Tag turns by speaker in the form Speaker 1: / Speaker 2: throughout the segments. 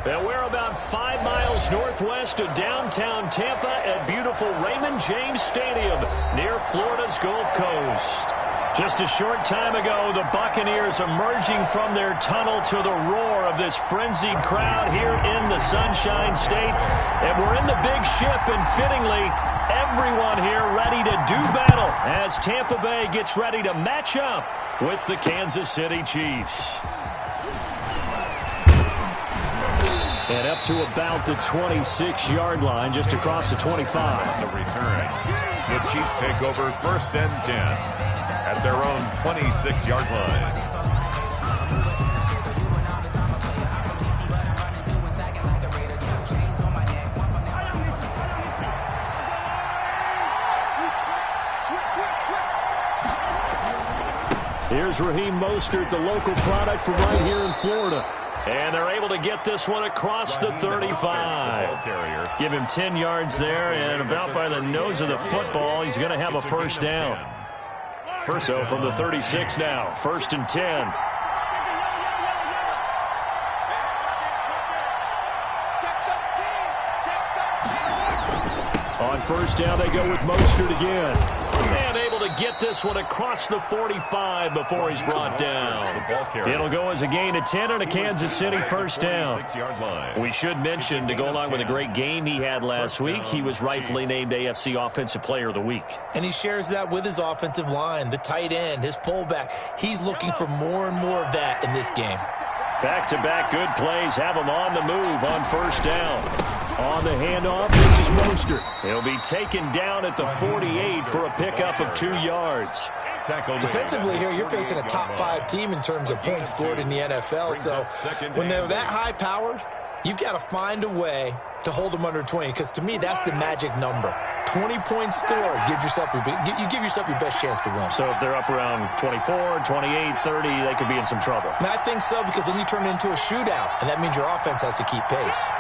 Speaker 1: And we're about 5 miles northwest of downtown Tampa at beautiful Raymond James Stadium near Florida's Gulf Coast. Just a short time ago, the Buccaneers emerging from their tunnel to the roar of this frenzied crowd here in the Sunshine State. And we're in the big ship, and fittingly, everyone here ready to do battle as Tampa Bay gets ready to match up with the Kansas City Chiefs. And up to about the 26-yard line, just across the 25.
Speaker 2: On the return, the Chiefs take over 1st and 10 at their own 26-yard line.
Speaker 1: Here's Raheem Mostert, the local product from right here in Florida. And they're able to get this one across the 35. Give him 10 yards there, and about by the nose of the football, he's going to have a first down. So from the 36 now, 1st and 10. On 1st down, they go with Mostert again. And able to get this one across the 45 before he's brought down. It'll go as a gain of 10 and a Kansas City first down. We should mention, to go along with a great game he had last week, he was rightfully named AFC Offensive Player of the Week.
Speaker 3: And he shares that with his offensive line, the tight end, his fullback. He's looking for more and more of that in this game.
Speaker 1: Back-to-back good plays have him on the move on 1st down. On the handoff, this is Mostert. He'll be taken down at the 48 for a pickup of 2 yards.
Speaker 3: Defensively here, you're facing a top 5 team in terms of points scored in the NFL. So when they're that high-powered, you've got to find a way to hold them under 20, because to me, that's the magic number. 20-point score, you give yourself your best chance to win.
Speaker 1: So if they're up around 24, 28, 30, they could be in some trouble.
Speaker 3: And I think so, because then you turn it into a shootout, and that means your offense has to keep pace.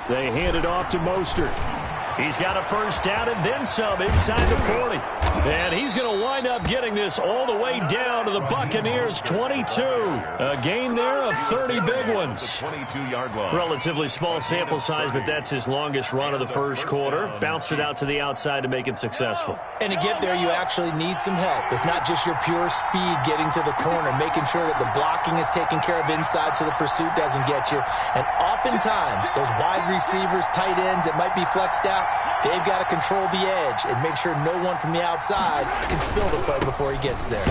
Speaker 1: They hand it off to Mostert. He's got a first down and then some inside the 40. And he's going to wind up getting this all the way down to the Buccaneers' 22. A gain there of 30 big ones.
Speaker 2: 22-yard line.
Speaker 1: Relatively small sample size, but that's his longest run of the first quarter. Bounced it out to the outside to make it successful.
Speaker 3: And to get there, you actually need some help. It's not just your pure speed getting to the corner, making sure that the blocking is taken care of inside so the pursuit doesn't get you. And oftentimes, those wide receivers, tight ends that might be flexed out, they've got to control the edge and make sure no one from the outside can spill the play before he gets there.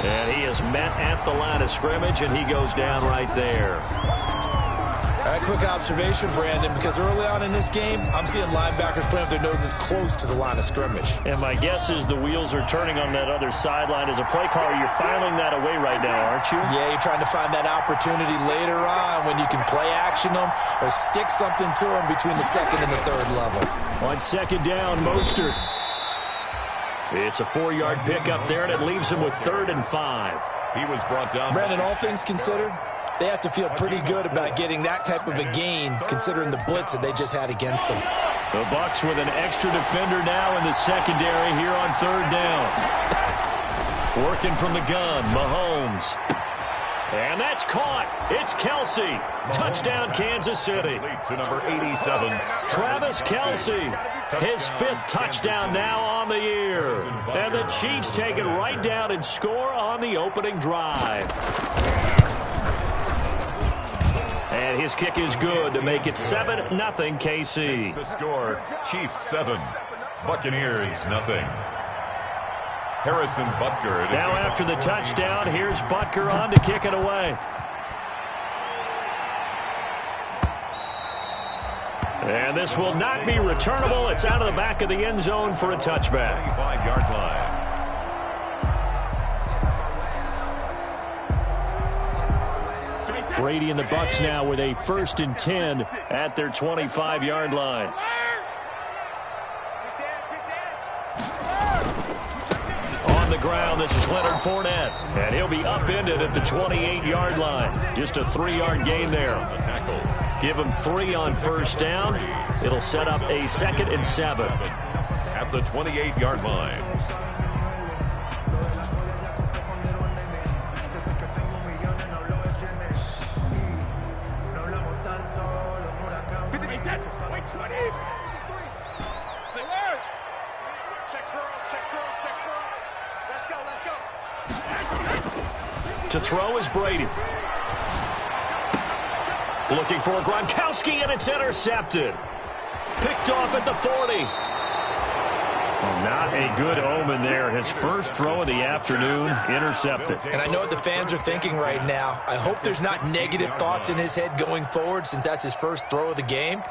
Speaker 1: And he is met at the line of scrimmage, and he goes down right there.
Speaker 3: All right, quick observation, Brandon, because early on in this game, I'm seeing linebackers playing with their noses close to the line of scrimmage.
Speaker 1: And my guess is the wheels are turning on that other sideline. As a play caller, you're filing that away right now, aren't you?
Speaker 3: Yeah, you're trying to find that opportunity later on when you can play action them or stick something to them between the 2nd and the 3rd level.
Speaker 1: On 2nd down, Mostert. It's a 4-yard pickup there, and it leaves him with 3rd and 5.
Speaker 2: He was brought down.
Speaker 3: Brandon, all things considered, they have to feel pretty good about getting that type of a gain, considering the blitz that they just had against them.
Speaker 1: The Bucs with an extra defender now in the secondary here on 3rd down. Working from the gun, Mahomes. And that's caught. It's Kelce. Touchdown, Kansas City.
Speaker 2: To number 87.
Speaker 1: Travis Kelce. His 5th touchdown now on the year. And the Chiefs take it right down and score on the opening drive. And his kick is good to make it 7-0 KC.
Speaker 2: The score, Chiefs 7, Buccaneers nothing. Harrison Butker.
Speaker 1: Now after the touchdown, here's Butker on to kick it away. And this will not be returnable. It's out of the back of the end zone for a touchback.
Speaker 2: 25-yard line.
Speaker 1: Brady and the Bucs now with a 1st and 10 at their 25-yard line. On the ground, this is Leonard Fournette. And he'll be upended at the 28-yard line. Just a 3-yard gain there. Give him 3 on 1st down. It'll set up a 2nd and 7.
Speaker 2: At the 28-yard line.
Speaker 1: To throw is Brady. Looking for Gronkowski, and it's intercepted. Picked off at the 40. Well, not a good omen there. His first throw of the afternoon, intercepted.
Speaker 3: And I know what the fans are thinking right now. I hope there's not negative thoughts in his head going forward since that's his first throw of the game.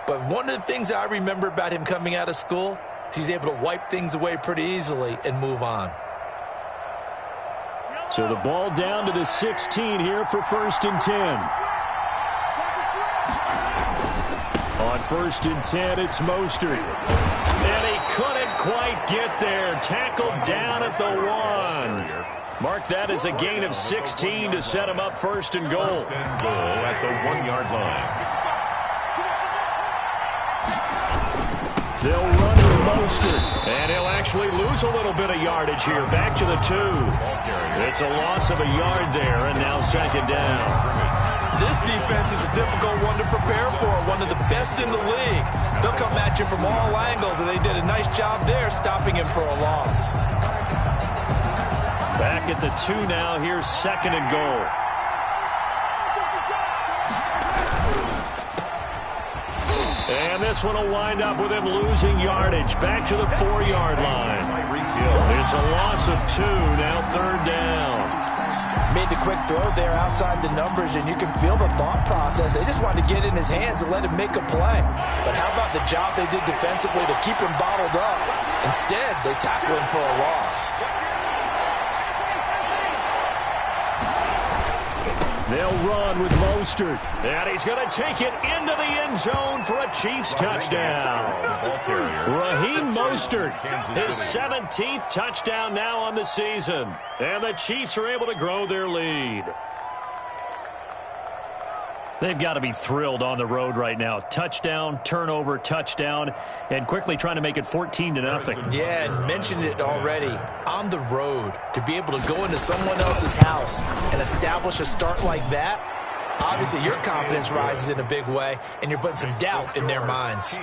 Speaker 3: But one of the things I remember about him coming out of school is he's able to wipe things away pretty easily and move on.
Speaker 1: So the ball down to the 16 here for 1st and 10. On 1st and 10, it's Mostert. And he couldn't quite get there. Tackled down at the 1. Mark that as a gain of 16 to set him up 1st and goal.
Speaker 2: First and goal at the 1-yard line.
Speaker 1: They'll run with Mostert. And he'll actually lose a little bit of yardage here. Back to the 2. It's a loss of a yard there, and now 2nd down.
Speaker 3: This defense is a difficult one to prepare for, one of the best in the league. They'll come at you from all angles, and they did a nice job there stopping him for a loss.
Speaker 1: Back at the 2 now. Here's 2nd and goal. And this one will wind up with him losing yardage. Back to the 4-yard line. It's a loss of 2, now 3rd down.
Speaker 3: Made the quick throw there outside the numbers, and you can feel the thought process. They just wanted to get in his hands and let him make a play. But how about the job they did defensively to keep him bottled up? Instead, they tackle him for a loss.
Speaker 1: They'll run with Mostert. And he's going to take it into the end zone for a Chiefs touchdown. Raheem Mostert, his 17th touchdown now on the season. And the Chiefs are able to grow their lead. They've got to be thrilled on the road right now. Touchdown, turnover, touchdown, and quickly trying to make it 14-0.
Speaker 3: Yeah, and mentioned it already. On the road, to be able to go into someone else's house and establish a start like that, obviously your confidence rises in a big way, and you're putting some doubt in their minds.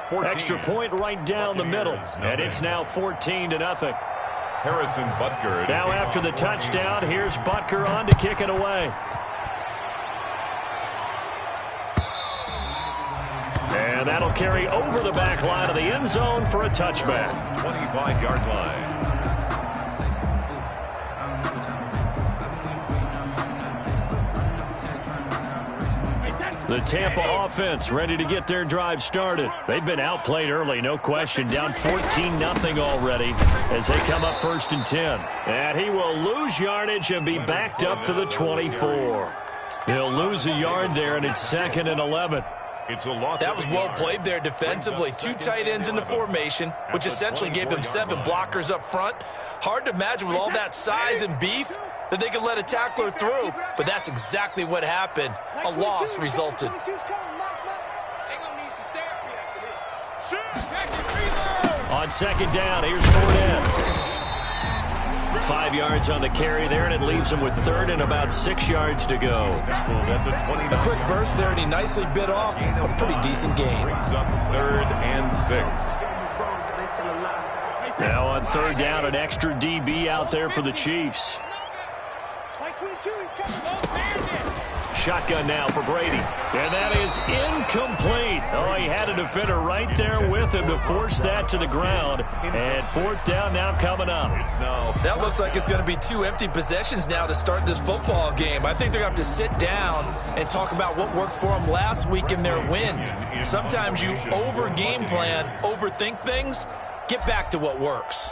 Speaker 1: Extra point right down the middle, and it's now 14-0.
Speaker 2: Harrison Butker.
Speaker 1: Now after the touchdown, here's Butker on to kick it away. And that'll carry over the back line of the end zone for a touchback.
Speaker 2: 25-yard line.
Speaker 1: The Tampa offense ready to get their drive started. They've been outplayed early, no question. Down 14-0 already as they come up 1st and 10. And he will lose yardage and be backed up to the 24. He'll lose a yard there, and it's 2nd and 11.
Speaker 3: That was well played there defensively. 2 tight ends in the formation, which essentially gave them 7 blockers up front. Hard to imagine with all that size and beef that they could let a tackler through, but that's exactly what happened. A loss resulted.
Speaker 1: On 2nd down, here's Fournette. 5 yards on the carry there, and it leaves him with 3rd and about 6 yards to go.
Speaker 3: A quick burst there, and he nicely bit off a pretty decent gain.
Speaker 2: Brings up 3rd and 6.
Speaker 1: Now on 3rd down, an extra DB out there for the Chiefs. Shotgun now for Brady. And that is incomplete. Oh, he had a defender right there with him to force that to the ground. And 4th down now coming up.
Speaker 3: That looks like it's going to be 2 empty possessions now to start this football game. I think they're going to have to sit down and talk about what worked for them last week in their win. Sometimes you over-game plan, overthink things. Get back to what works.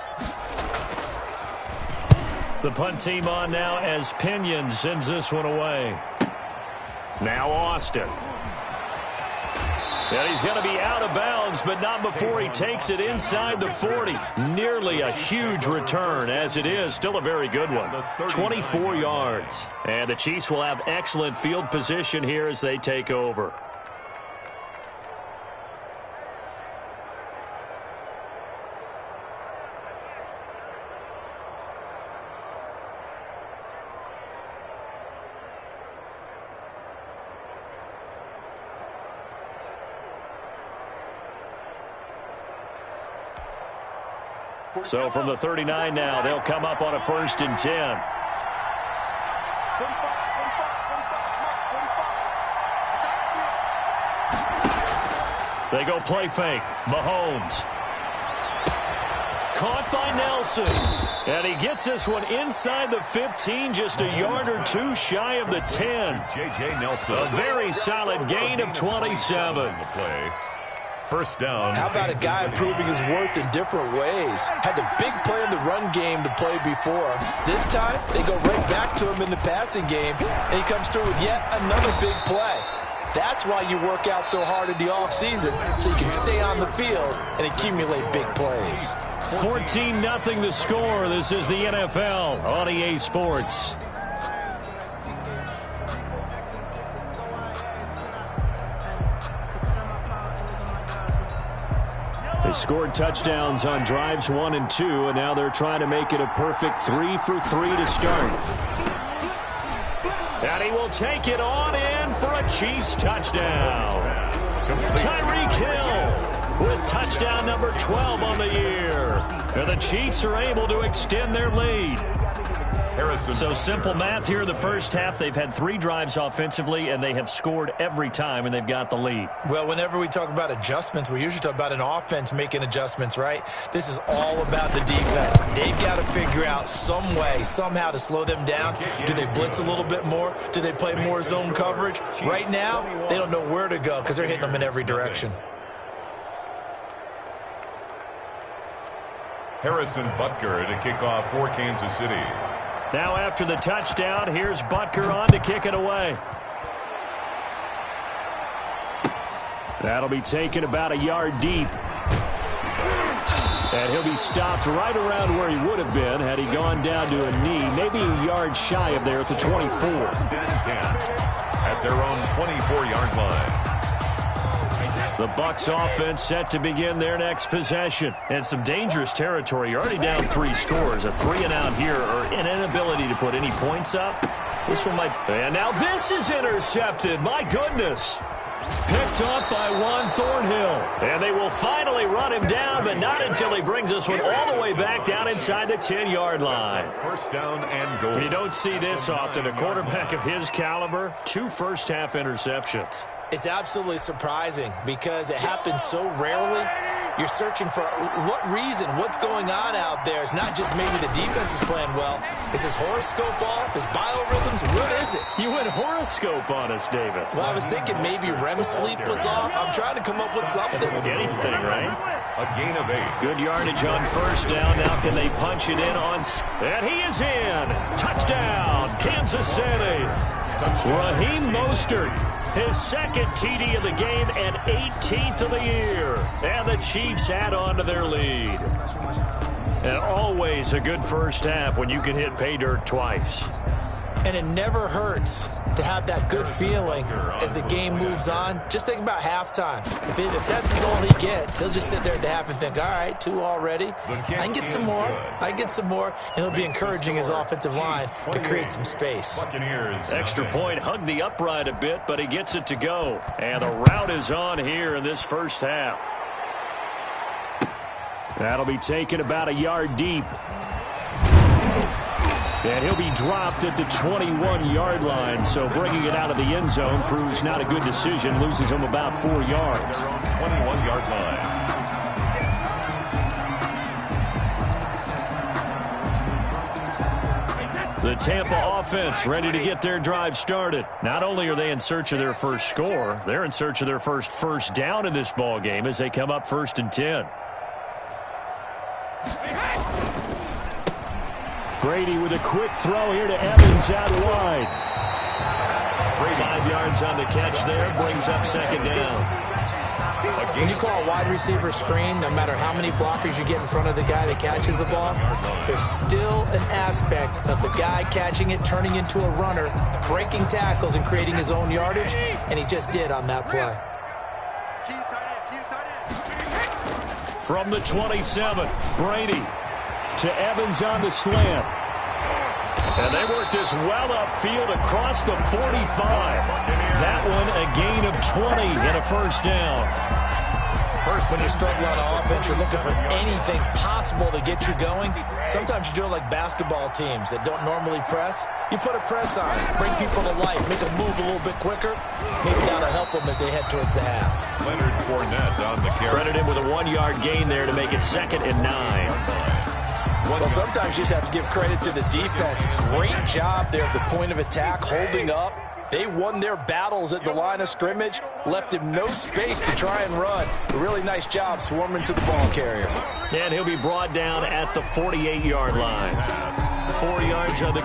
Speaker 1: The punt team on now as Pinion sends this one away. Now Austin. And he's going to be out of bounds, but not before he takes it inside the 40. Nearly a huge return, as it is. Still a very good one. 24 yards. And the Chiefs will have excellent field position here as they take over. So from the 39 now, they'll come up on a 1st and 10. They go play fake. Mahomes. Caught by Nelson. And he gets this one inside the 15, just a yard or two shy of the 10.
Speaker 2: J.J. Nelson.
Speaker 1: A very solid gain of 27.
Speaker 2: First down.
Speaker 3: How about a guy proving his worth in different ways? Had the big play in the run game to play before. This time, they go right back to him in the passing game, and he comes through with yet another big play. That's why you work out so hard in the offseason, so you can stay on the field and accumulate big plays.
Speaker 1: 14-0 the score. This is the NFL on EA Sports. They scored touchdowns on drives 1 and 2, and now they're trying to make it a perfect 3 for 3 to start. And he will take it on in for a Chiefs touchdown. Tyreek Hill with touchdown number 12 on the year. And the Chiefs are able to extend their lead. So simple math here in the first half. They've had 3 drives offensively, and they have scored every time, and they've got the lead.
Speaker 3: Well, whenever we talk about adjustments, we usually talk about an offense making adjustments, right? This is all about the defense. They've got to figure out some way, somehow to slow them down. Do they blitz a little bit more? Do they play more zone coverage? Right now, they don't know where to go because they're hitting them in every direction.
Speaker 2: Harrison Butker to kick off for Kansas City.
Speaker 1: Now after the touchdown, here's Butker on to kick it away. That'll be taken about a yard deep. And he'll be stopped right around where he would have been had he gone down to a knee, maybe a yard shy of there at the 24.
Speaker 2: At their own 24-yard line.
Speaker 1: The Bucs offense set to begin their next possession. And some dangerous territory. You're already down 3 scores. A 3-and-out here, or an inability to put any points up. This one might... And now this is intercepted. My goodness. Picked up by Juan Thornhill. And they will finally run him down, but not until he brings this one all the way back down inside the 10-yard line.
Speaker 2: First down and goal.
Speaker 1: You don't see this often. A quarterback of his caliber, 2 first-half interceptions.
Speaker 3: It's absolutely surprising because it happens so rarely. You're searching for what reason, what's going on out there. It's not just maybe the defense is playing well. Is his horoscope off? His biorhythms? What is it?
Speaker 1: You went horoscope on us, David.
Speaker 3: Well, I was thinking maybe REM sleep was off. I'm trying to come up with something.
Speaker 1: Anything, right?
Speaker 2: A gain of 8.
Speaker 1: Good yardage on first down. Now can they punch it in on... And he is in. Touchdown, Kansas City. Raheem Mostert. His second TD of the game and 18th of the year. And the Chiefs add on to their lead. And always a good first half when you can hit pay dirt twice. And it never hurts to have that good feeling as the game moves on. Just think about halftime. If that's all he gets, he'll just sit there at the half and think, all right, 2 already. I can get some more. I get some more. And he'll be encouraging his offensive line to create some space. Extra point hugged the upright a bit, but he gets it to go. And the route is on here in this first half. That'll be taken about a yard deep. And he'll be dropped at the 21-yard line, so bringing it out of the end zone proves not a good decision. Loses him about 4 yards.
Speaker 2: 21-yard line.
Speaker 1: The Tampa offense ready to get their drive started. Not only are they in search of their first score, they're in search of their first down in this ball game as they come up 1st and 10. Brady with a quick throw here to Evans out wide. 5 yards on the catch there, brings up 2nd down. When you call a wide receiver screen, no matter how many blockers you get in front of the guy that catches the ball, there's still an aspect of the guy catching it, turning into a runner, breaking tackles and creating his own yardage, and he just did on that play. From the 27, Brady to Evans on the slant. And they work this well upfield across the 45. That one a gain of 20 and a first down. When you're struggling on offense, you're looking for anything possible to get you going. Sometimes you do it like basketball teams that don't normally press.
Speaker 3: You put a press on it, bring people to life, make them move a little bit quicker. Maybe that'll help them as they head towards the half.
Speaker 2: Leonard Fournette on the carry.
Speaker 1: Credit him with a 1-yard gain there to make it 2nd and 9.
Speaker 3: Well, sometimes you just have to give credit to the defense. Great job there at the point of attack, holding up. They won their battles at the line of scrimmage, left him no space to try and run. A really nice job swarming to the ball carrier.
Speaker 1: And he'll be brought down at the 48-yard line. 4 yards on the